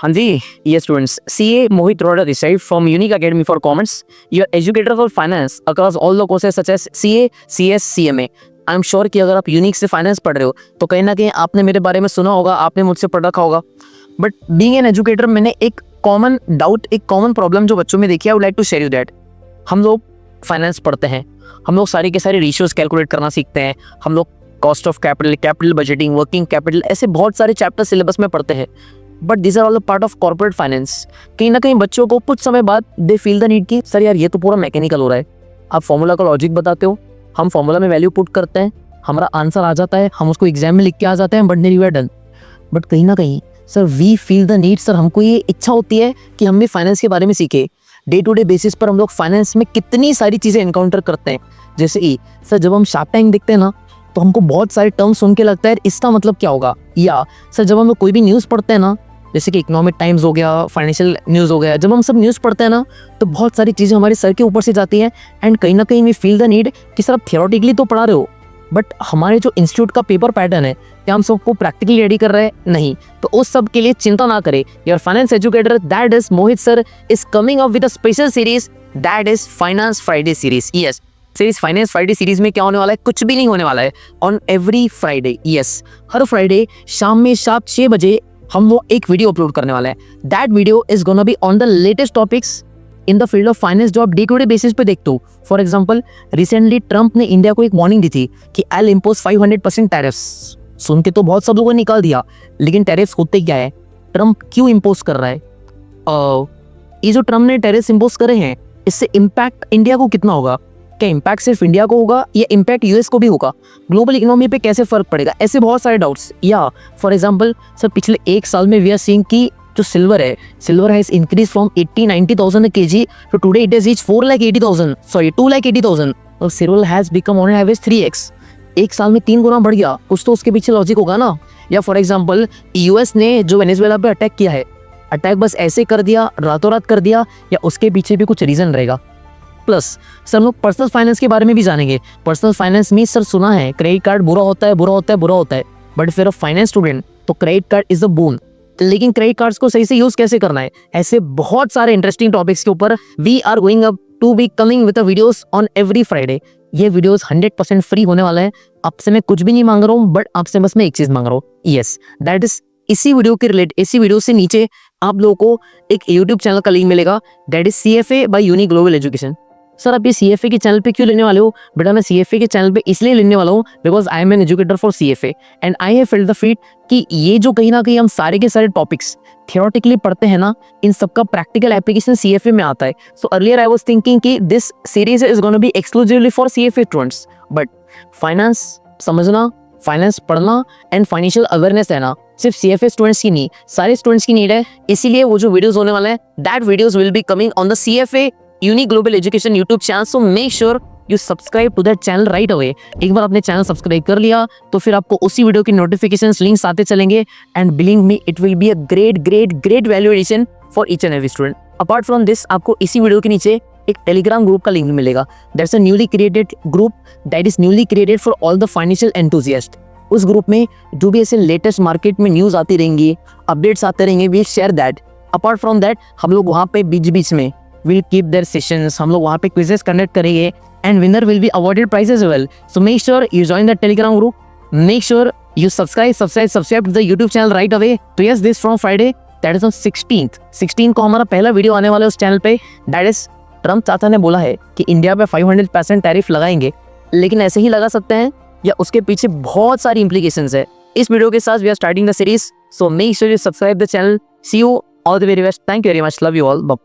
हाँ जी, ये students, CA Mohit Roda this side from Unique Academy for Commerce, your educator for finance across all the courses such as CA, CS, CMA. I am sure कि अगर आप unique से finance पढ़ रहे हो तो कहीं ना कहीं आपने मेरे बारे में सुना होगा, आपने मुझसे पढ़ रखा होगा। बट बीइंग एन एजुकेटर मैंने एक कॉमन डाउट, एक कॉमन प्रॉब्लम जो बच्चों में देखी है, I would like to share you that. हम लोग फाइनेंस पढ़ते हैं, हम लोग सारे के सारे रेशियोज कैलकुलेट करना सीखते हैं, हम लोग cost of capital, capital budgeting, working capital, ऐसे बहुत सारे चैप्टर सिलेबस में पढ़ते हैं। But this are all part of corporate finance. कहीं ना कहीं बच्चों को कुछ समय बाद दे फील द नीड कि सर यार ये तो पूरा मैकेनिकल हो रहा है। आप फॉर्मूला का लॉजिक बताते हो, हम फॉर्मूला में वैल्यू पुट करते हैं, हमारा आंसर आ जाता है, हम उसको एग्जाम में लिख के आ जाते हैं, बट नहीं वी आर डन। बट कहीं ना कहीं sir we feel the need, sir हमको ये इच्छा होती है कि हम भी फाइनेंस के बारे में सीखे। डे टू डे बेसिस पर हम लोग फाइनेंस में कितनी सारी चीज़ें एनकाउंटर करते हैं। जैसे कि सर जब हम शार्क टैंक देखते हैं ना तो हमको बहुत सारे टर्म्स सुन के लगता है इसका मतलब क्या होगा। या सर जब हम लोग कोई भी न्यूज़ पढ़ते हैं ना, जैसे कि इकोनॉमिक टाइम्स हो गया, फाइनेंशियल न्यूज़ हो गया, जब हम सब न्यूज़ पढ़ते हैं ना तो बहुत सारी चीज़ें हमारे सर के ऊपर से जाती हैं एंड कहीं ना कहीं वी फील द नीड कि सर आप थियोरेटिकली तो पढ़ा रहे हो, बट हमारे जो इंस्टीट्यूट का पेपर पैटर्न है क्या हम सबको प्रैक्टिकली रेडी कर रहे हैं? नहीं। तो उस सब के लिए चिंता ना करें। Your finance educator that is Mohit sir is coming up with a special series that is finance Friday series. Yes, series finance Friday series में क्या होने वाला है? कुछ भी नहीं होने वाला है। On every Friday, yes, her Friday शाम में 6 बजे हम वो एक वीडियो अपलोड करने वाला है। That video is gonna be on the latest topics in the field of finance जो आप डे टू डे बेसिस पे देखते हो। फॉर एग्जाम्पल, रिसेंटली ट्रंप ने इंडिया को एक वार्निंग दी थी कि आई विल इम्पोज 500% टैरिफ्स। सुन के तो बहुत सब लोगों ने निकाल दिया, लेकिन टैरिफ्स होते क्या है? ट्रंप क्यों इम्पोज कर रहा है? ये जो ट्रंप ने टैरिफ्स इम्पोज करे हैं, इससे इम्पैक्ट इंडिया को कितना होगा? क्या इम्पैक्ट सिर्फ इंडिया को होगा या इम्पैक्ट यूएस को भी होगा? ग्लोबल इकोनॉमी पे कैसे फर्क पड़ेगा? ऐसे बहुत सारे डाउट्स। या फॉर एग्जाम्पल सर पिछले 1 साल में वी आर सीइंग कि जो silver has increase from 80-90,000 kg to today it has reached 280,000 और silver has become on average 3x। 1 साल में 3 गुना बढ़ गया, कुछ तो उसके पीछे लॉजिक होगा ना। या फॉर एग्जाम्पल यूएस ने जो वेनेजुएला पे अटैक किया है, अटैक बस ऐसे कर दिया, रातों रात कर दिया, या उसके पीछे भी कुछ रीजन रहेगा? प्लस सर हम लोग पर्सनल फाइनेंस के बारे में भी जानेंगे। पर्सनल फाइनेंस में सर सुना है क्रेडिट कार्ड बुरा होता है, बट फिर फाइनेंस स्टूडेंट तो credit card is a bone. लेकिन क्रेडिट कार्ड्स को सही से यूज कैसे करना है, ऐसे बहुत सारे इंटरेस्टिंग टॉपिक्स के ऊपर we are going up to be coming with videos on every Friday. ये वीडियोस 100% फ्री होने वाला है। आपसे मैं कुछ भी नहीं मांग रहा हूँ, बट आपसे बस मैं एक चीज मांग रहा हूँ, यस, दैट इज इसी वीडियो के रिलेटेड, इसी वीडियो से नीचे आप लोगों को एक यूट्यूब चैनल का लिंक मिलेगा, that is CFA by unique global education. Sir आप ये CFA के चैनल पे क्यों लेने वाले हो? बेटा मैं CFA के चैनल पे इसलिए लेने वाला हूँ because I am an educator for CFA and I have field the feet कि ये जो कहीं ना कहीं हम सारे के सारे टॉपिक्स थियोरेटिकली पढ़ते हैं ना, इन सबका प्रैक्टिकल एप्लीकेशन CFA में आता है। So earlier I was thinking कि this series is gonna be exclusively for CFA students, but finance समझना, फाइनेंस पढ़ना एंड फाइनेंशियल अवेयरनेस रहना सिर्फ CFA स्टूडेंट्स की नहीं, सारे स्टूडेंट्स की नीड है। इसीलिए वो जो वीडियोस होने वाले हैं, that videos will be coming on the CFA unique global education YouTube channel. So make sure you subscribe to that channel right away. एक बार आपने चैनल सब्सक्राइब कर लिया तो फिर आपको उसी वीडियो की नोटिफिकेशंस लिंक्स आते चलेंगे and believe me it will be a great value addition for each and every student. Apart from this आपको इसी वीडियो के नीचे एक टेलीग्राम ग्रुप का लिंक मिलेगा। That's a newly created group that is newly created for all the financial enthusiast. उस ग्रुप में जो भी ऐसे लेटेस्ट मार्केट में न्यूज आती रहेंगी, अपडेट्स आते रहेंगे, we share that. Apart from that हम लोग वहाँ पे बीच में विल कीप देयर सेशंस, हम लोग वहाँ पे क्विजेस कंडक्ट करेंगे and winner will be awarded prizes as well. So make sure you join the Telegram group, make sure you subscribe to the YouTube channel right away. तो yes, this from Friday that is on 16 को हमारा पहला video आने वाला है उस channel पे। That is Trump चाचा ने बोला है कि इंडिया पे 500% टैरिफ लगाएंगे, लेकिन ऐसे ही लगा सकते हैं या उसके पीछे बहुत सारी इम्प्लीकेशंस है। इस वीडियो के साथ we are starting the series, so make sure you subscribe the channel. See you all the very best, thank you very much, love you all.